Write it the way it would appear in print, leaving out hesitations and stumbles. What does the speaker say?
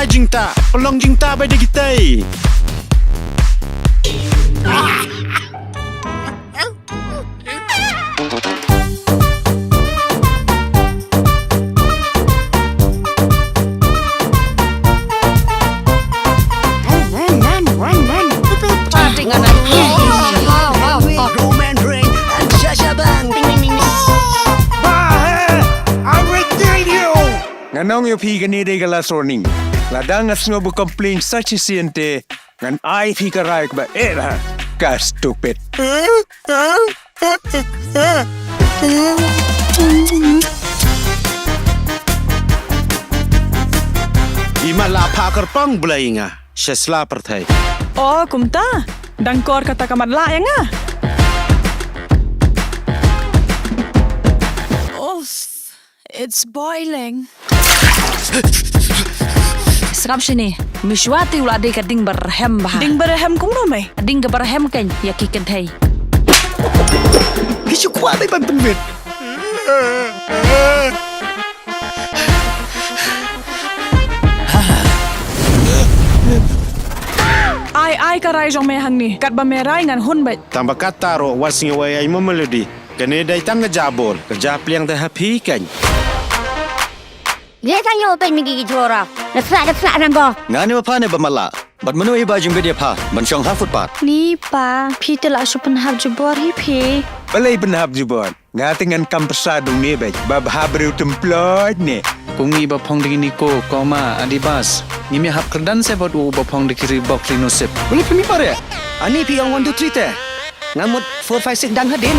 Mai jingta, pelong jingta bai de gitai. Nganong yo pi gani de gala sorning. Ladang asno bu complain such siente. Ngan ai pi karaik ba era. Ka stupid. Ima la pakar pang bulainga. Shesla perthai. Oh, kumta. Dangkor kata kamar la ya nga. Oh, it's boiling. Serap sini. Mishwati ula de ka ding berhem bah. Ding berhem kung ramai. Ding ka berhem kan ya kiken thai. Hisu kwa bai ban penwet. Ai karai jong me hang ni. Kat ba merai ngan hun bai. Tambah kata ro wasing wai ai memelodi. Kene dai tam ngejabol. Kerja pliang teh hapi kan. Dia tanya apa yang migi jora. Lepas nanggo. Ngani apa ne bamala? Bat menu iba jing bedia pa. Ban syong ha footpath. Ni pa, pi tela supan hab jebor hi pi. Balai benhab jubon. Ngatingan kampesa dung ne bai. Bab habreu templot ne. Kungi bapong dingin ko koma adibas. Ngimi hap kerdan se bot u bapong dikiri bok rinosep. Bulu pemi pare. Ani pi yang 1 2 3 teh. Ngamut 4 5 6 dan hadin.